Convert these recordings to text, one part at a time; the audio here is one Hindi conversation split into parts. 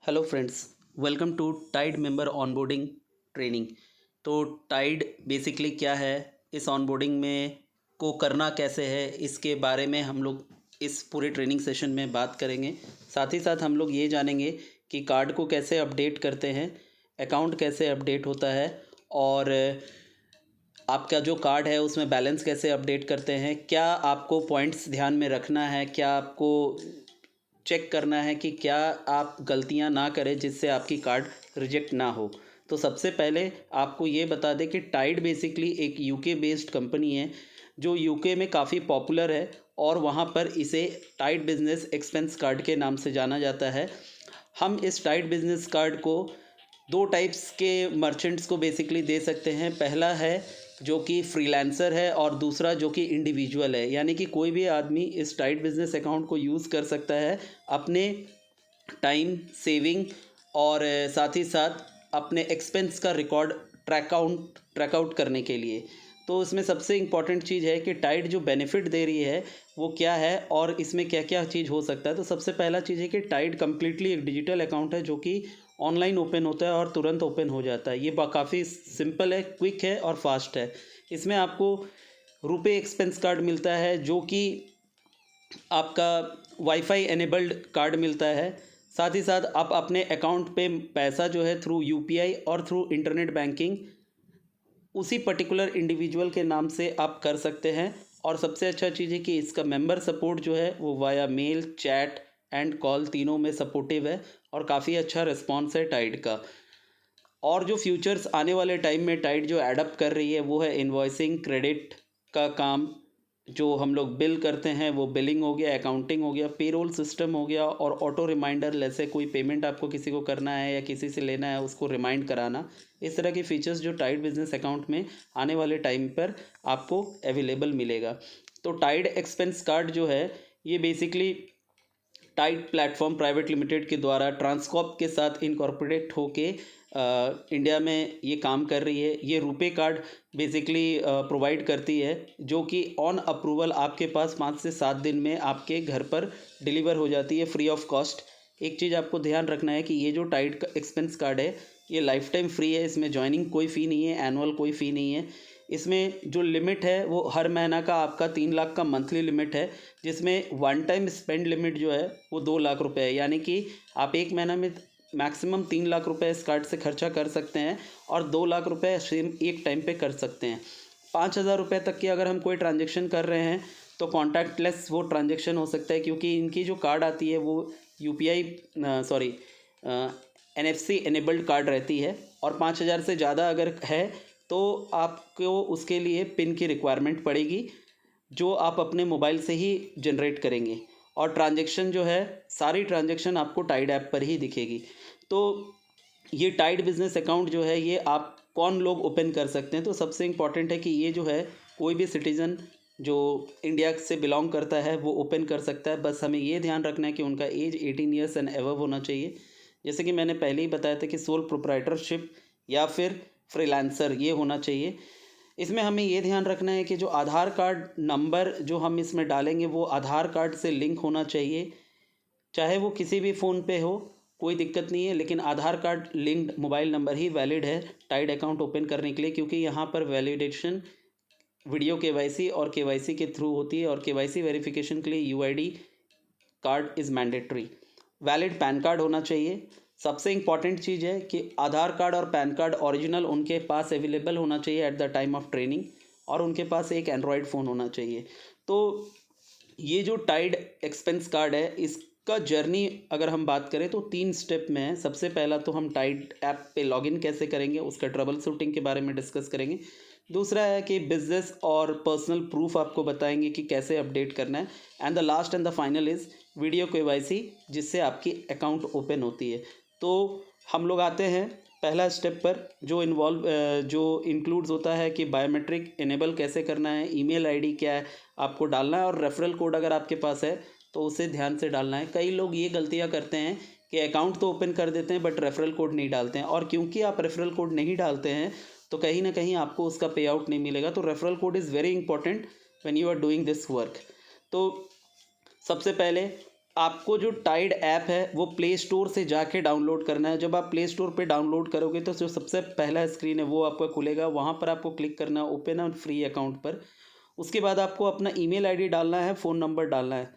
Hello friends, welcome to Tide member onboarding training. तो टाइड बेसिकली क्या है, इस ऑनबोर्डिंग में को करना कैसे है, इसके बारे में हम लोग इस पूरे ट्रेनिंग सेशन में बात करेंगे। साथ ही साथ हम लोग ये जानेंगे कि कार्ड को कैसे अपडेट करते हैं, अकाउंट कैसे अपडेट होता है और आपका जो कार्ड है उसमें बैलेंस कैसे अपडेट करते हैं, क्या आपको पॉइंट्स ध्यान में रखना है, क्या आपको चेक करना है कि क्या आप गलतियां ना करें जिससे आपकी कार्ड रिजेक्ट ना हो। तो सबसे पहले आपको ये बता दें कि टाइड बेसिकली एक यूके बेस्ड कंपनी है जो यूके में काफ़ी पॉपुलर है और वहाँ पर इसे टाइड बिजनेस एक्सपेंस कार्ड के नाम से जाना जाता है। हम इस टाइड बिजनेस कार्ड को दो टाइप्स के मर्चेंट्स को बेसिकली दे सकते हैं। पहला है जो कि फ्रीलांसर है और दूसरा जो कि इंडिविजुअल है, यानी कि कोई भी आदमी इस टाइड बिजनेस अकाउंट को यूज़ कर सकता है अपने टाइम सेविंग और साथ ही साथ अपने एक्सपेंस का रिकॉर्ड ट्रैक आउट करने के लिए। तो इसमें सबसे इम्पॉर्टेंट चीज़ है कि टाइड जो बेनिफिट दे रही है वो क्या है और इसमें क्या क्या चीज़ हो सकता है। तो सबसे पहला चीज़ है कि टाइड कम्प्लीटली एक डिजिटल अकाउंट है जो कि ऑनलाइन ओपन होता है और तुरंत ओपन हो जाता है। ये काफ़ी सिंपल है, क्विक है और फास्ट है। इसमें आपको रुपए एक्सपेंस कार्ड मिलता है जो कि आपका वाईफाई एनेबल्ड कार्ड मिलता है। साथ ही साथ आप अपने अकाउंट पे पैसा जो है थ्रू यूपीआई और थ्रू इंटरनेट बैंकिंग उसी पर्टिकुलर इंडिविजुअल के नाम से आप कर सकते हैं। और सबसे अच्छा चीज़ है कि इसका मेंबर सपोर्ट जो है वो via mail, chat and call तीनों में सपोर्टिव है और काफ़ी अच्छा रिस्पॉन्स है टाइड का। और जो फ्यूचर्स आने वाले टाइम में टाइड जो एडप्ट कर रही है वो है इन्वॉइसिंग, क्रेडिट का काम, जो हम लोग बिल करते हैं वो बिलिंग हो गया, अकाउंटिंग हो गया, पेरोल सिस्टम हो गया और ऑटो रिमाइंडर, जैसे कोई पेमेंट आपको किसी को करना है या किसी से लेना है उसको रिमाइंड कराना। इस तरह के फीचर्स जो टाइड बिजनेस अकाउंट में आने वाले टाइम पर आपको अवेलेबल मिलेगा। तो टाइड एक्सपेंस कार्ड जो है ये basically Tide platform private limited के द्वारा ट्रांसकॉर्प के साथ इनकॉर्पोरेट होके इंडिया में ये काम कर रही है। ये रुपे कार्ड बेसिकली प्रोवाइड करती है जो कि ऑन अप्रूवल आपके पास 5 से 7 दिन में आपके घर पर डिलीवर हो जाती है फ्री ऑफ कॉस्ट। एक चीज़ आपको ध्यान रखना है कि ये जो टाइड का एक्सपेंस कार्ड है ये लाइफ टाइम फ्री है, इसमें ज्वाइनिंग कोई फ़ी नहीं है, एनुअल कोई फ़ी नहीं है। इसमें जो लिमिट है वो हर महीना का आपका 3 लाख का मंथली लिमिट है, जिसमें वन टाइम स्पेंड लिमिट जो है वो 2 लाख रुपए है, यानी कि आप एक महीना में मैक्सिमम 3 लाख रुपए इस कार्ड से खर्चा कर सकते हैं और 2 लाख रुपए सेम एक टाइम पे कर सकते हैं। 5,000 रुपये तक की अगर हम कोई ट्रांजेक्शन कर रहे हैं तो कॉन्टैक्टलेस वो ट्रांजेक्शन हो सकता है, क्योंकि इनकी जो कार्ड आती है वो UPI sorry NFC enabled card रहती है। और 5,000 से ज़्यादा अगर है तो आपको उसके लिए पिन की रिक्वायरमेंट पड़ेगी जो आप अपने मोबाइल से ही जनरेट करेंगे। और ट्रांजैक्शन जो है सारी ट्रांजैक्शन आपको टाइड ऐप पर ही दिखेगी। तो ये टाइड बिजनेस अकाउंट जो है ये आप कौन लोग ओपन कर सकते हैं। तो सबसे इम्पॉर्टेंट है कि ये जो है कोई भी सिटीज़न जो इंडिया से बिलोंग करता है वो ओपन कर सकता है। बस हमें ये ध्यान रखना है कि उनका एज 18 ईयर्स एंड एबव होना चाहिए। जैसे कि मैंने पहले ही बताया था कि सोल प्रोप्राइटरशिप या फिर फ्रीलांसर ये होना चाहिए। इसमें हमें ये ध्यान रखना है कि जो आधार कार्ड नंबर जो हम इसमें डालेंगे वो आधार कार्ड से लिंक होना चाहिए, चाहे वो किसी भी फ़ोन पे हो, कोई दिक्कत नहीं है, लेकिन आधार कार्ड लिंक्ड मोबाइल नंबर ही वैलिड है टाइड अकाउंट ओपन करने के लिए, क्योंकि यहाँ पर वैलिडेशन वीडियो केवाईसी और केवाईसी के थ्रू होती है और केवाईसी वेरिफिकेशन के लिए UID card is mandatory. Valid pan card होना चाहिए। सबसे इम्पॉर्टेंट चीज़ है कि आधार कार्ड और पैन कार्ड ओरिजिनल उनके पास अवेलेबल होना चाहिए at the time of training और उनके पास एक एंड्रॉयड फ़ोन होना चाहिए। तो ये जो टाइड एक्सपेंस कार्ड है इसका जर्नी अगर हम बात करें तो 3 स्टेप में है। सबसे पहला तो हम टाइड ऐप पे लॉगिन कैसे करेंगे उसका ट्रबल शूटिंग के बारे में डिस्कस करेंगे। दूसरा है कि बिजनेस और पर्सनल प्रूफ आपको बताएंगे कि कैसे अपडेट करना है। And the last and the final is video KYC, जिससे आपकी अकाउंट ओपन होती है। तो हम लोग आते हैं पहला स्टेप पर जो इंक्लूड्स होता है कि बायोमेट्रिक इनेबल कैसे करना है, ईमेल आईडी क्या है आपको डालना है और रेफरल कोड अगर आपके पास है तो उसे ध्यान से डालना है। कई लोग ये गलतियां करते हैं कि अकाउंट तो ओपन कर देते हैं बट रेफरल कोड नहीं डालते हैं, और क्योंकि आप रेफरल कोड नहीं डालते हैं तो कहीं ना कहीं आपको उसका पे आउट नहीं मिलेगा। तो referral code is very important when you are doing this work. तो सबसे पहले आपको जो टाइड ऐप है वो प्ले स्टोर से जाके डाउनलोड करना है। जब आप प्ले स्टोर पे डाउनलोड करोगे तो जो सबसे पहला स्क्रीन है वो आपका खुलेगा, वहाँ पर आपको क्लिक करना है ओपन अ फ्री अकाउंट पर। उसके बाद आपको अपना ईमेल आईडी डालना है, फ़ोन नंबर डालना है।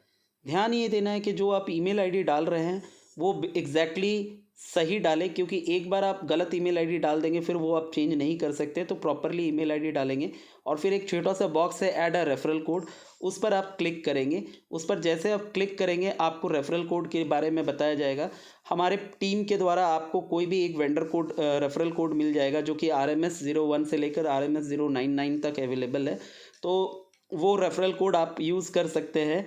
ध्यान ये देना है कि जो आप ईमेल आईडी डाल रहे हैं वो एग्जैक्टली सही डालें, क्योंकि एक बार आप गलत ईमेल आईडी डाल देंगे फिर वो आप चेंज नहीं कर सकते। तो प्रॉपरली ईमेल आईडी डालेंगे और फिर एक छोटा सा बॉक्स है ऐड अ रेफरल कोड, उस पर आप क्लिक करेंगे। उस पर जैसे आप क्लिक करेंगे आपको रेफरल कोड के बारे में बताया जाएगा। हमारे टीम के द्वारा आपको कोई भी एक वेंडर कोड रेफरल कोड मिल जाएगा जो कि RMS01 से लेकर RMS099 तक अवेलेबल है। तो वो रेफरल कोड आप यूज़ कर सकते हैं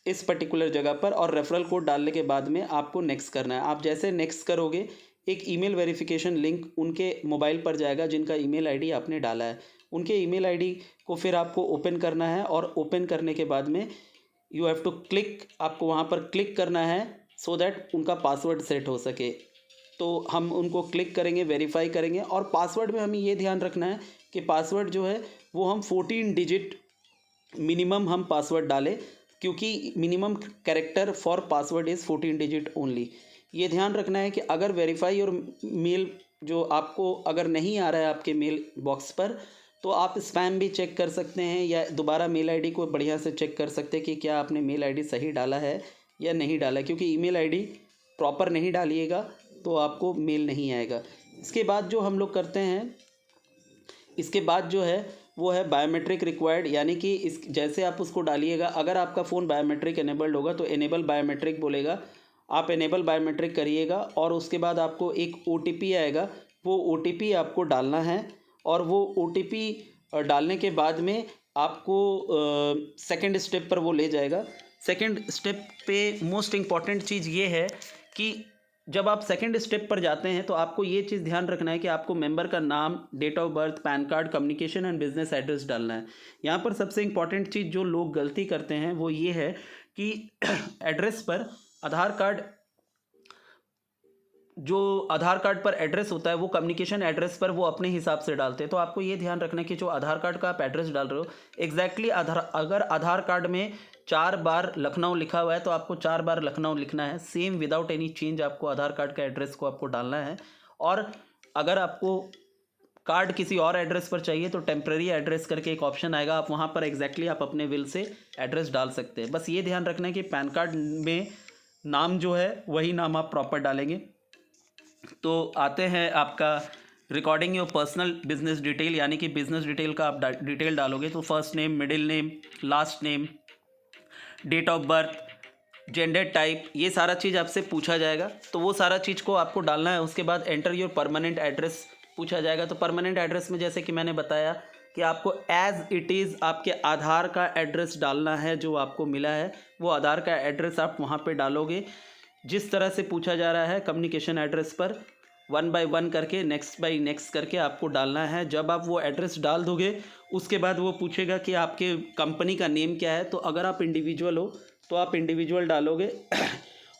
इस पर्टिकुलर जगह पर, और रेफरल कोड डालने के बाद में आपको नेक्स्ट करना है। आप जैसे नेक्स्ट करोगे एक ईमेल वेरिफिकेशन लिंक उनके मोबाइल पर जाएगा जिनका ईमेल आईडी आपने डाला है। उनके ईमेल आईडी को फिर आपको ओपन करना है और ओपन करने के बाद में यू हैव टू क्लिक, आपको वहाँ पर क्लिक करना है सो दैट उनका पासवर्ड सेट हो सके। तो हम उनको क्लिक करेंगे, वेरीफाई करेंगे, और पासवर्ड में हमें ये ध्यान रखना है कि पासवर्ड जो है वो हम 14 डिजिट मिनिमम हम पासवर्ड डालें, क्योंकि minimum character for password is 14 digit only. ये ध्यान रखना है कि अगर वेरीफाई और मेल जो आपको अगर नहीं आ रहा है आपके मेल बॉक्स पर, तो आप स्पैम भी चेक कर सकते हैं या दोबारा मेल आईडी को बढ़िया से चेक कर सकते हैं कि क्या आपने मेल आईडी सही डाला है या नहीं डाला है, क्योंकि ईमेल आईडी प्रॉपर नहीं डालिएगा तो आपको मेल नहीं आएगा। इसके बाद जो हम लोग करते हैं, इसके बाद जो है वो है बायोमेट्रिक रिक्वायर्ड, यानी कि इस जैसे आप उसको डालिएगा, अगर आपका फ़ोन बायोमेट्रिक एनेबल्ड होगा तो एनेबल बायोमेट्रिक बोलेगा, आप एनेबल बायोमेट्रिक करिएगा और उसके बाद आपको एक OTP आएगा, वो OTP आपको डालना है। और वो OTP डालने के बाद में आपको सेकंड स्टेप पर वो ले जाएगा। सेकंड स्टेप पे मोस्ट इम्पॉर्टेंट चीज़ ये है कि जब आप सेकंड स्टेप पर जाते हैं तो आपको ये चीज़ ध्यान रखना है कि आपको मेंबर का नाम, date of birth, PAN card, communication and business address डालना है। यहाँ पर सबसे इम्पॉर्टेंट चीज़ जो लोग गलती करते हैं वो ये है कि एड्रेस पर आधार कार्ड, जो आधार कार्ड पर एड्रेस होता है वो कम्युनिकेशन एड्रेस पर वो अपने हिसाब से डालते हैं। तो आपको ये ध्यान रखना है कि जो आधार कार्ड का आप एड्रेस डाल रहे हो एग्जैक्टली अगर आधार कार्ड में 4 बार लखनऊ लिखा हुआ है तो आपको 4 बार लखनऊ लिखना है, सेम विदाउट एनी चेंज आपको आधार कार्ड का एड्रेस को आपको डालना है। और अगर आपको कार्ड किसी और एड्रेस पर चाहिए तो टेम्प्रेरी एड्रेस करके एक ऑप्शन आएगा, आप वहाँ पर एग्जैक्टली आप अपने विल से एड्रेस डाल सकते हैं। बस ये ध्यान रखना है कि पैन कार्ड में नाम जो है वही नाम आप प्रॉपर डालेंगे। तो आते हैं आपका recording your personal business detail, यानी कि बिजनेस डिटेल का आप डिटेल डालोगे तो first name, middle name, last name, date of birth, gender type, ये सारा चीज़ आपसे पूछा जाएगा। तो वो सारा चीज़ को आपको डालना है। उसके बाद एंटर योर परमानेंट एड्रेस पूछा जाएगा। तो परमानेंट एड्रेस में जैसे कि मैंने बताया कि आपको एज इट इज़ आपके आधार का एड्रेस डालना है, जो आपको मिला है वो आधार का एड्रेस आप वहाँ पे डालोगे। जिस तरह से पूछा जा रहा है कम्युनिकेशन एड्रेस पर 1 बाय 1 करके, नेक्स्ट बाय नेक्स्ट करके आपको डालना है। जब आप वो एड्रेस डाल दोगे उसके बाद वो पूछेगा कि आपके कंपनी का नेम क्या है। तो अगर आप इंडिविजुअल हो तो आप इंडिविजुअल डालोगे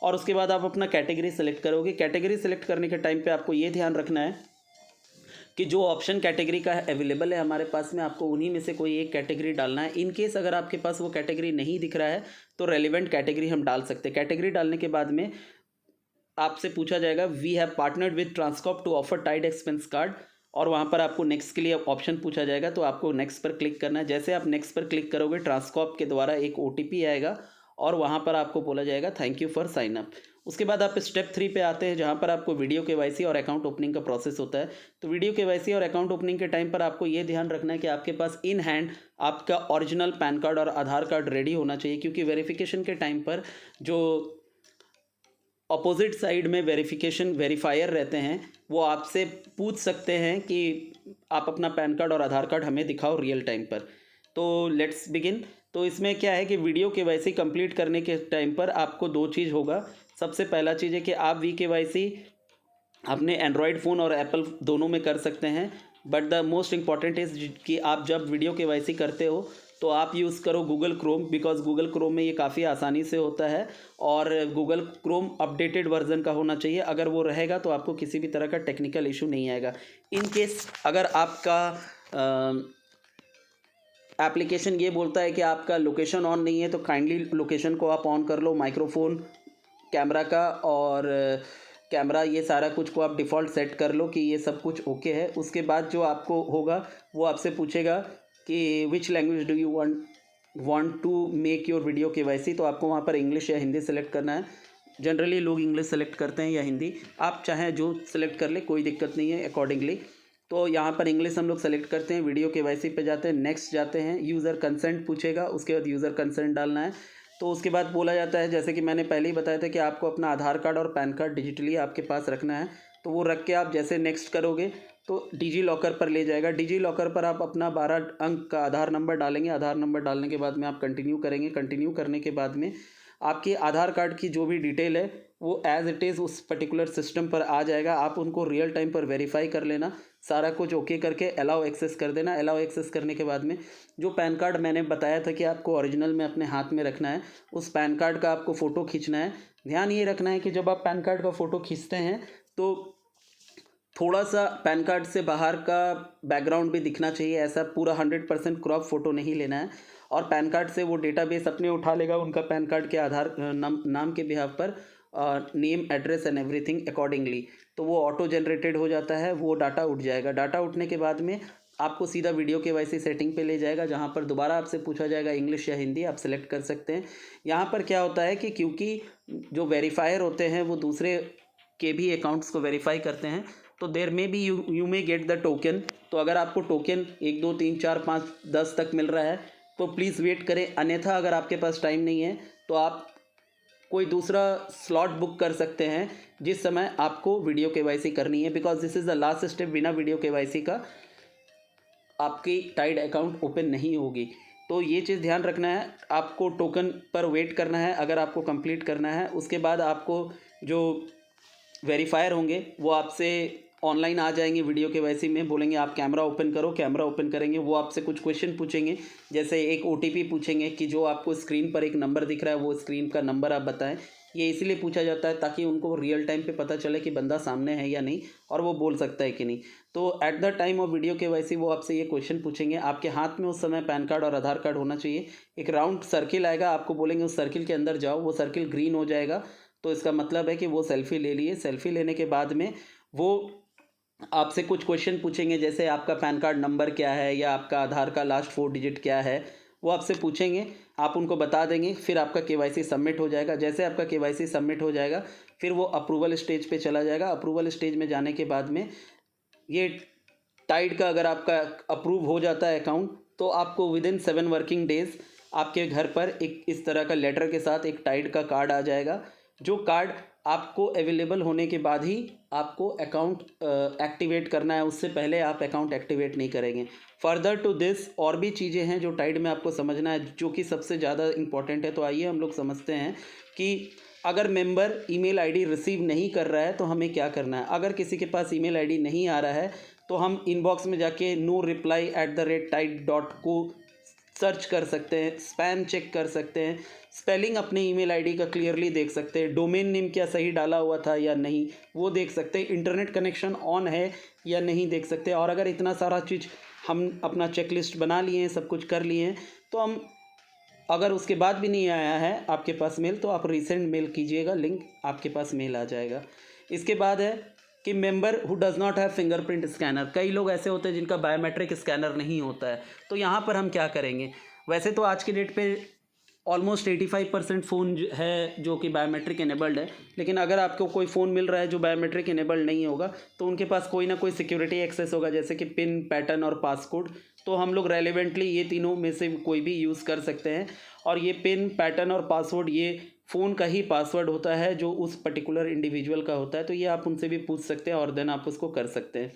और उसके बाद आप अपना कैटेगरी सेलेक्ट करोगे। कैटेगरी सेलेक्ट करने के टाइम पे आपको ये ध्यान रखना है कि जो ऑप्शन कैटेगरी का अवेलेबल है हमारे पास में, आपको उन्हीं में से कोई एक कैटेगरी डालना है। इन केस अगर आपके पास वो कैटेगरी नहीं दिख रहा है तो रेलिवेंट कैटेगरी हम डाल सकते हैं। कैटेगरी डालने के बाद में आपसे पूछा जाएगा we have partnered with Transcorp to offer Tide expense card, और वहाँ पर आपको नेक्स्ट के लिए ऑप्शन पूछा जाएगा तो आपको नेक्स्ट पर क्लिक करना है। जैसे आप नेक्स्ट पर क्लिक करोगे ट्रांसकॉर्प के द्वारा एक OTP आएगा और वहाँ पर आपको बोला जाएगा thank you for sign up. उसके बाद आप स्टेप 3 पे आते हैं जहाँ पर आपको वीडियो KYC और अकाउंट ओपनिंग का प्रोसेस होता है। तो वीडियो KYC और अकाउंट ओपनिंग के टाइम पर आपको ये ध्यान रखना है कि आपके पास इन हैंड आपका ओरिजिनल पैन कार्ड और आधार कार्ड रेडी होना चाहिए, क्योंकि वेरिफिकेशन के टाइम पर जो अपोजिट साइड में वेरीफायर रहते हैं वो आपसे पूछ सकते हैं कि आप अपना पैन कार्ड और आधार कार्ड हमें दिखाओ रियल टाइम पर। तो लेट्स बिगिन। तो इसमें क्या है कि वीडियो KYC कंप्लीट करने के टाइम पर आपको 2 चीज़ होगा। सबसे पहला चीज़ है कि आप VKYC अपने एंड्रॉयड फ़ोन और एप्पल दोनों में कर सकते हैं, but the most important is कि आप जब वीडियो KYC करते हो तो आप यूज़ करो Google Chrome, because Google Chrome में ये काफ़ी आसानी से होता है और गूगल क्रोम अपडेटेड वर्जन का होना चाहिए। अगर वो रहेगा तो आपको किसी भी तरह का टेक्निकल इशू नहीं आएगा। इन केस अगर आपका एप्लीकेशन ये बोलता है कि आपका लोकेशन ऑन नहीं है, तो काइंडली लोकेशन को आप ऑन कर लो, माइक्रोफोन कैमरा का और कैमरा ये सारा कुछ को आप डिफ़ॉल्ट सेट कर लो कि ये सब कुछ ओके है। उसके बाद जो आपको होगा वो आपसे पूछेगा कि which language do you want to make your video KYC, तो आपको वहाँ पर इंग्लिश या हिंदी सेलेक्ट करना है। जनरली लोग इंग्लिश सेलेक्ट करते हैं या हिंदी, आप चाहें जो सेलेक्ट कर ले, कोई दिक्कत नहीं है अकॉर्डिंगली। तो यहाँ पर इंग्लिश हम लोग सेलेक्ट करते हैं, वीडियो केवाईसी पे जाते हैं, नेक्स्ट जाते हैं, यूज़र कंसेंट पूछेगा, उसके बाद यूज़र कंसेंट डालना है। तो उसके बाद बोला जाता है, जैसे कि मैंने पहले ही बताया था कि आपको अपना आधार कार्ड और पैन कार्ड डिजिटली आपके पास रखना है। तो वो रख के आप जैसे नेक्स्ट करोगे तो डिजी लॉकर पर ले जाएगा। डिजी लॉकर पर आप अपना 12 अंक का आधार नंबर डालेंगे। आधार नंबर डालने के बाद में आप कंटिन्यू करेंगे। कंटिन्यू करने के बाद में आपकी आधार कार्ड की जो भी डिटेल है वो एज़ इट इज़ उस पर्टिकुलर सिस्टम पर आ जाएगा। आप उनको रियल टाइम पर वेरीफाई कर लेना, सारा कुछ ओके करके अलाउ एक्सेस कर देना। अलाउ एक्सेस करने के बाद में जो पैन कार्ड मैंने बताया था कि आपको ओरिजिनल में अपने हाथ में रखना है, उस पैन कार्ड का आपको फ़ोटो खींचना है। ध्यान ये रखना है कि जब आप पैन कार्ड का फ़ोटो खींचते हैं तो थोड़ा सा पैन कार्ड से बाहर का बैकग्राउंड भी दिखना चाहिए। ऐसा पूरा 100% क्रॉप फोटो नहीं लेना है। और पैन कार्ड से वो डेटाबेस अपने उठा लेगा उनका पैन कार्ड के आधार नाम के बिहाफ पर, name address and everything accordingly. तो वो ऑटो जनरेटेड हो जाता है, वो डाटा उठ जाएगा। डाटा उठने के बाद में आपको सीधा वीडियो केवाईसी सेटिंग पे ले जाएगा, जहाँ पर दोबारा आपसे पूछा जाएगा इंग्लिश या हिंदी, आप सेलेक्ट कर सकते हैं। यहाँ पर क्या होता है कि क्योंकि जो वेरीफायर होते हैं वो दूसरे के भी अकाउंट्स को वेरीफाई करते हैं, तो देर में भी you may get the token. तो अगर आपको टोकन 1 2 3 4 5 10 तक मिल रहा है तो प्लीज़ वेट करें। अन्यथा अगर आपके पास टाइम नहीं है तो आप कोई दूसरा स्लॉट बुक कर सकते हैं जिस समय आपको वीडियो केवाईसी करनी है, because this is the last step. बिना वीडियो केवाईसी का आपकी टाइड अकाउंट ओपन नहीं होगी। तो ये चीज़ ध्यान रखना है, आपको टोकन पर वेट करना है अगर आपको कंप्लीट करना है। उसके बाद आपको जो वेरीफायर होंगे वो आपसे ऑनलाइन आ जाएंगे वीडियो केवाईसी में, बोलेंगे आप कैमरा ओपन करो। कैमरा ओपन करेंगे, वो आपसे कुछ क्वेश्चन पूछेंगे, जैसे एक ओटीपी पूछेंगे कि जो आपको स्क्रीन पर एक नंबर दिख रहा है वो स्क्रीन का नंबर आप बताएं। ये इसीलिए पूछा जाता है ताकि उनको रियल टाइम पे पता चले कि बंदा सामने है या नहीं और वो बोल सकता है कि नहीं। तो at the time of video KYC वो आपसे ये क्वेश्चन पूछेंगे। आपके हाथ में उस समय पैन कार्ड और आधार कार्ड होना चाहिए। एक राउंड सर्किल आएगा, आपको बोलेंगे उस सर्किल के अंदर जाओ, वो सर्किल ग्रीन हो जाएगा तो इसका मतलब है कि वो सेल्फ़ी ले लिए। सेल्फ़ी लेने के बाद में वो आपसे कुछ क्वेश्चन पूछेंगे, जैसे आपका पैन कार्ड नंबर क्या है या आपका आधार का लास्ट 4 डिजिट क्या है, वो आपसे पूछेंगे। आप उनको बता देंगे, फिर आपका केवाईसी सबमिट हो जाएगा। जैसे आपका केवाईसी सबमिट हो जाएगा फिर वो अप्रूवल स्टेज पे चला जाएगा। अप्रूवल स्टेज में जाने के बाद में ये टाइड का अगर आपका अप्रूव हो जाता है अकाउंट तो आपको विदिन 7 वर्किंग डेज़ आपके घर पर एक इस तरह का लेटर के साथ एक टाइड का कार्ड आ जाएगा। जो कार्ड आपको अवेलेबल होने के बाद ही आपको अकाउंट एक्टिवेट करना है, उससे पहले आप अकाउंट एक्टिवेट नहीं करेंगे। फर्दर टू दिस और भी चीज़ें हैं जो टाइड में आपको समझना है, जो कि सबसे ज़्यादा इंपॉर्टेंट है। तो आइए हम लोग समझते हैं कि अगर मेंबर ईमेल आईडी रिसीव नहीं कर रहा है तो हमें क्या करना है। अगर किसी के पास ईमेल आईडी नहीं आ रहा है तो हम इनबॉक्स में जाके no-reply@tide.co सर्च कर सकते हैं, स्पैम चेक कर सकते हैं, स्पेलिंग अपने ईमेल आईडी का क्लियरली देख सकते हैं, डोमेन नेम क्या सही डाला हुआ था या नहीं वो देख सकते हैं, इंटरनेट कनेक्शन ऑन है या नहीं देख सकते हैं। और अगर इतना सारा चीज़ हम अपना चेकलिस्ट बना लिए हैं, सब कुछ कर लिए हैं, तो हम अगर उसके बाद भी नहीं आया है आपके पास मेल तो आप रीसेंड मेल कीजिएगा, लिंक आपके पास मेल आ जाएगा। इसके बाद है कि member who does not have fingerprint scanner. कई लोग ऐसे होते हैं जिनका बायोमेट्रिक स्कैनर नहीं होता है, तो यहाँ पर हम क्या करेंगे। वैसे तो आज की डेट पे ऑलमोस्ट 85% फ़ोन है जो कि बायोमेट्रिक इनेबल्ड है, लेकिन अगर आपको कोई फ़ोन मिल रहा है जो बायोमेट्रिक इनेबल्ड नहीं होगा तो उनके पास कोई ना कोई सिक्योरिटी एक्सेस होगा, जैसे कि पिन, पैटर्न और पासकोड। तो हम लोग रेलेवेंटली ये तीनों में से कोई भी यूज़ कर सकते हैं। और ये पिन, पैटर्न और पासवर्ड ये फ़ोन का ही पासवर्ड होता है जो उस पर्टिकुलर इंडिविजुअल का होता है। तो ये आप उनसे भी पूछ सकते हैं और देन आप उसको कर सकते हैं।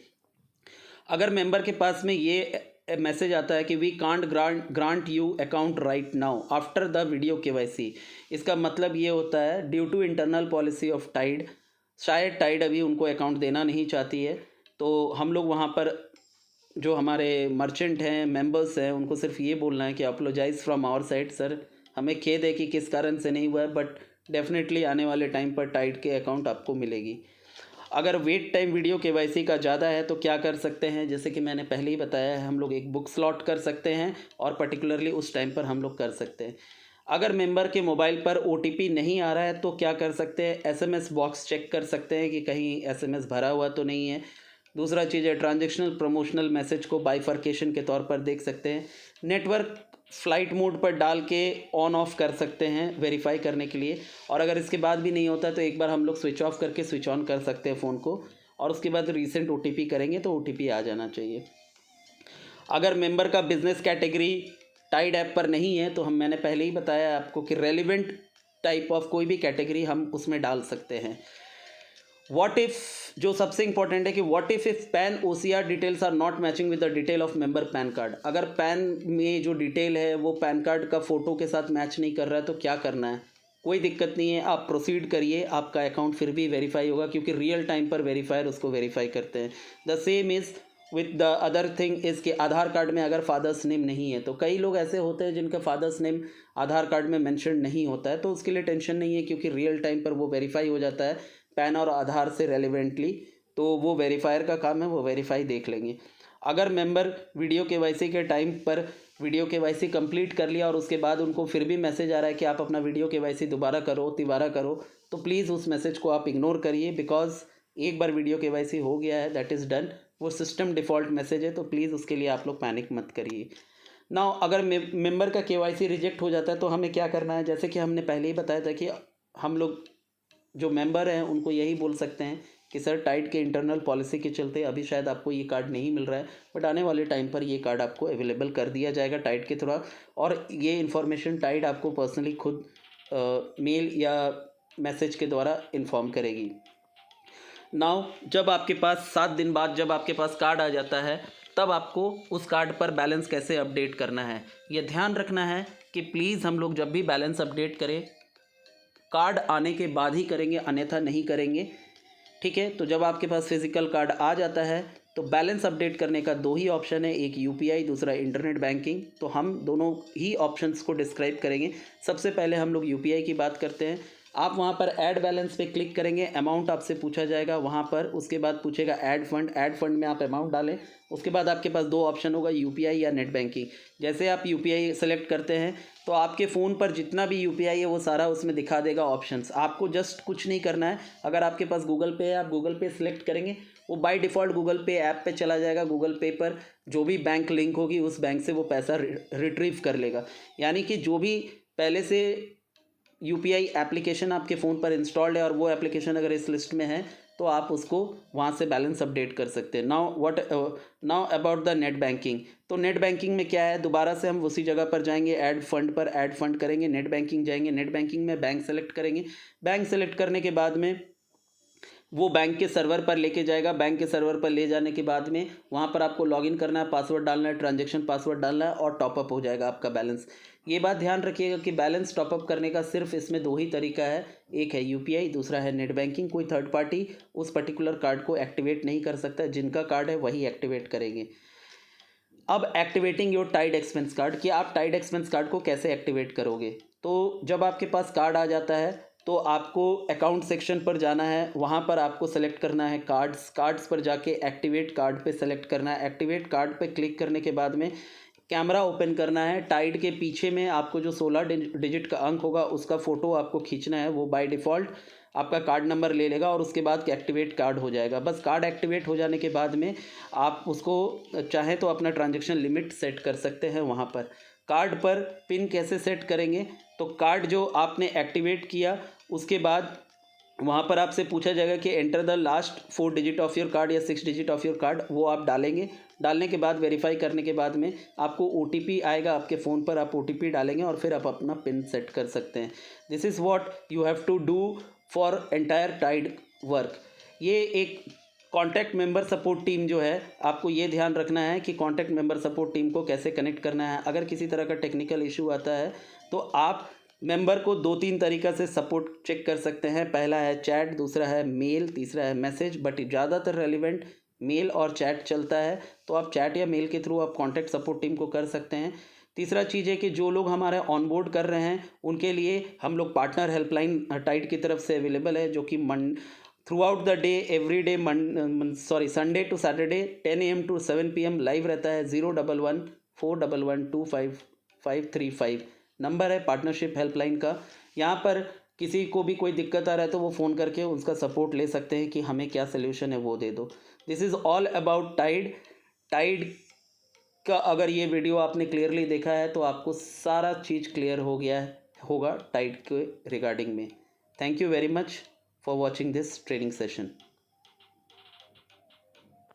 अगर मेंबर के पास में ये मैसेज आता है कि we can't grant you account right now after the video KYC, इसका मतलब ये होता है due to internal policy of Tide, शायद टाइड अभी उनको अकाउंट देना नहीं चाहती है। तो हम लोग वहाँ पर जो हमारे मर्चेंट हैं, मेंबर्स हैं, उनको सिर्फ ये बोलना है कि apologize from our side sir, हमें खेद है कि किस कारण से नहीं हुआ है, बट डेफिनेटली आने वाले टाइम पर टाइड के अकाउंट आपको मिलेगी। अगर वेट टाइम वीडियो केवाईसी का ज़्यादा है तो क्या कर सकते हैं, जैसे कि मैंने पहले ही बताया है, हम लोग एक बुक स्लॉट कर सकते हैं और पर्टिकुलरली उस टाइम पर हम लोग कर सकते हैं। अगर मेंबर के मोबाइल पर ओटीपी नहीं आ रहा है तो क्या कर सकते हैं, एसएमएस बॉक्स चेक कर सकते हैं कि कहीं एसएमएस भरा हुआ तो नहीं है। दूसरा चीज़ है ट्रांजेक्शनल प्रमोशनल मैसेज को बाइफर्केशन के तौर पर देख सकते हैं। नेटवर्क फ्लाइट मोड पर डाल के ऑन ऑफ कर सकते हैं वेरीफाई करने के लिए, और अगर इसके बाद भी नहीं होता तो एक बार हम लोग स्विच ऑफ करके स्विच ऑन कर सकते हैं फ़ोन को, और उसके बाद रीसेंट ओटीपी करेंगे तो ओटीपी आ जाना चाहिए। अगर मेंबर का बिजनेस कैटेगरी टाइड ऐप पर नहीं है तो मैंने पहले ही बताया आपको कि रेलिवेंट टाइप ऑफ कोई भी कैटेगरी हम उसमें डाल सकते हैं। व्हाट इफ़, जो सबसे इंपॉर्टेंट है कि what if PAN OCR details are not matching with the detail of member PAN card. अगर पैन में जो डिटेल है वो पैन कार्ड का फ़ोटो के साथ मैच नहीं कर रहा है तो क्या करना है, कोई दिक्कत नहीं है, आप प्रोसीड करिए, आपका अकाउंट फिर भी वेरीफाई होगा क्योंकि रियल टाइम पर वेरीफायर उसको वेरीफाई करते हैं। The same is with the other thing is कि आधार कार्ड में अगर फादर्स नेम नहीं है, तो कई लोग ऐसे होते हैं जिनका फादर्स नेम आधार कार्ड में मेंशन नहीं होता है, तो उसके लिए टेंशन नहीं है क्योंकि रियल टाइम पर वो वेरीफाई हो जाता है पैन और आधार से रेलिवेंटली, तो वो वेरीफायर का काम है, वो वेरीफाई देख लेंगे। अगर मेंबर वीडियो केवाईसी के टाइम पर वीडियो केवाईसी कंप्लीट कर लिया और उसके बाद उनको फिर भी मैसेज आ रहा है कि आप अपना वीडियो केवाईसी दोबारा करो, तिबारा करो, तो प्लीज़ उस मैसेज को आप इग्नोर करिए, बिकॉज एक बार वीडियो केवाईसी हो गया है, दैट इज़ डन, वो सिस्टम डिफ़ॉल्ट मैसेज है, तो प्लीज़ उसके लिए आप लोग पैनिक मत करिए। नाउ अगर मेंबर का केवाईसी रिजेक्ट हो जाता है तो हमें क्या करना है, जैसे कि हमने पहले ही बताया था कि हम लोग जो मेंबर हैं उनको यही बोल सकते हैं कि सर टाइड के इंटरनल पॉलिसी के चलते अभी शायद आपको ये कार्ड नहीं मिल रहा है, बट आने वाले टाइम पर ये कार्ड आपको अवेलेबल कर दिया जाएगा टाइड के थ्रू, और ये इन्फॉर्मेशन टाइड आपको पर्सनली खुद मेल या मैसेज के द्वारा इन्फॉर्म करेगी। नाउ जब आपके पास 7 दिन बाद जब आपके पास कार्ड आ जाता है तब आपको उस कार्ड पर बैलेंस कैसे अपडेट करना है, यह ध्यान रखना है कि प्लीज़ हम लोग जब भी बैलेंस अपडेट करें कार्ड आने के बाद ही करेंगे, अन्यथा नहीं करेंगे, ठीक है। तो जब आपके पास फिजिकल कार्ड आ जाता है तो बैलेंस अपडेट करने का 2 ही ऑप्शन है, एक यूपीआई, दूसरा इंटरनेट बैंकिंग। तो हम दोनों ही ऑप्शंस को डिस्क्राइब करेंगे। सबसे पहले हम लोग यूपीआई की बात करते हैं। आप वहाँ पर ऐड बैलेंस पे क्लिक करेंगे, अमाउंट आपसे पूछा जाएगा वहाँ पर, उसके बाद पूछेगा ऐड फंड में आप अमाउंट डालें। उसके बाद आपके पास 2 ऑप्शन होगा, यूपीआई या नेट बैंकिंग। जैसे आप यूपीआई सेलेक्ट करते हैं तो आपके फ़ोन पर जितना भी यूपीआई है वो सारा उसमें दिखा देगा ऑप्शंस। आपको जस्ट कुछ नहीं करना है, अगर आपके पास गूगल पे है आप गूगल पे सेलेक्ट करेंगे, वो बाय डिफ़ॉल्ट गूगल पे ऐप पे चला जाएगा। गूगल पे पर जो भी बैंक लिंक होगी उस बैंक से वो पैसा रिट्रीव कर लेगा। यानी कि जो भी पहले से यूपीआई एप्लीकेशन आपके फ़ोन पर इंस्टॉल्ड है और वो एप्लीकेशन अगर इस लिस्ट में है तो आप उसको वहाँ से बैलेंस अपडेट कर सकते हैं। Now about the net banking. तो नेट बैंकिंग में क्या है, दोबारा से हम उसी जगह पर जाएंगे, ऐड फंड पर ऐड फंड करेंगे, नेट बैंकिंग जाएंगे, नेट बैंकिंग में बैंक सेलेक्ट करेंगे। बैंक सेलेक्ट करने के बाद में वो बैंक के सर्वर पर लेके जाएगा। बैंक के सर्वर पर ले जाने के बाद में वहाँ पर आपको लॉगिन करना है, पासवर्ड डालना है, ट्रांजैक्शन पासवर्ड डालना है और टॉपअप हो जाएगा आपका बैलेंस। ये बात ध्यान रखिएगा कि बैलेंस टॉपअप करने का सिर्फ इसमें 2 ही तरीका है, एक है यूपीआई, दूसरा है नेट बैंकिंग। कोई थर्ड पार्टी उस पर्टिकुलर कार्ड को एक्टिवेट नहीं कर सकता, जिनका कार्ड है वही एक्टिवेट करेंगे। अब activating your Tide expense card, कि आप टाइड एक्सपेंस कार्ड को कैसे एक्टिवेट करोगे। तो जब आपके पास कार्ड आ जाता है तो आपको अकाउंट सेक्शन पर जाना है, वहाँ पर आपको सेलेक्ट करना है कार्ड्स पर जाके एक्टिवेट कार्ड पे सेलेक्ट करना है। एक्टिवेट कार्ड पे क्लिक करने के बाद में कैमरा ओपन करना है। टाइड के पीछे में आपको जो 16 डिजिट का अंक होगा उसका फ़ोटो आपको खींचना है, वो बाय डिफ़ॉल्ट आपका कार्ड नंबर ले लेगा और उसके बाद एक्टिवेट कार्ड हो जाएगा। बस कार्ड एक्टिवेट हो जाने के बाद में आप उसको चाहे तो अपना ट्रांजैक्शन लिमिट सेट कर सकते हैं। वहाँ पर कार्ड पर पिन कैसे सेट करेंगे, तो कार्ड जो आपने एक्टिवेट किया उसके बाद वहाँ पर आपसे पूछा जाएगा कि enter the last 4 digit of your card या 6 डिजिट ऑफ योर कार्ड, वो आप डालेंगे। डालने के बाद वेरीफाई करने के बाद में आपको ओटीपी आएगा आपके फ़ोन पर, आप ओटीपी डालेंगे और फिर आप अपना पिन सेट कर सकते हैं। This is what you have to do for entire Tide work. ये एक कॉन्टैक्ट मेंबर सपोर्ट टीम जो है, आपको ये ध्यान रखना है कि कॉन्टैक्ट मेंबर सपोर्ट टीम को कैसे कनेक्ट करना है। अगर किसी तरह का टेक्निकल इशू आता है तो आप मेंबर को 2-3 तरीक़ा से सपोर्ट चेक कर सकते हैं। पहला है चैट, दूसरा है मेल, तीसरा है मैसेज, बट ज़्यादातर रेलिवेंट मेल और चैट चलता है, तो आप चैट या मेल के थ्रू आप कॉन्टैक्ट सपोर्ट टीम को कर सकते हैं। तीसरा चीज़ है कि जो लोग हमारे ऑनबोर्ड कर रहे हैं उनके लिए हम लोग पार्टनर हेल्पलाइन टाइड की तरफ से अवेलेबल है, जो कि throughout the day every day Sunday to Saturday 10 AM to 7 PM live रहता है। 011-411-25535 नंबर है पार्टनरशिप हेल्पलाइन का। यहाँ पर किसी को भी कोई दिक्कत आ रहा है तो वो फ़ोन करके उसका सपोर्ट ले सकते हैं कि हमें क्या सोल्यूशन है वो दे दो। This is all about Tide का। अगर ये वीडियो आपने क्लियरली देखा है तो आपको सारा चीज़ क्लियर हो गया होगा टाइड के रिगार्डिंग में। Thank you very much for watching this training session.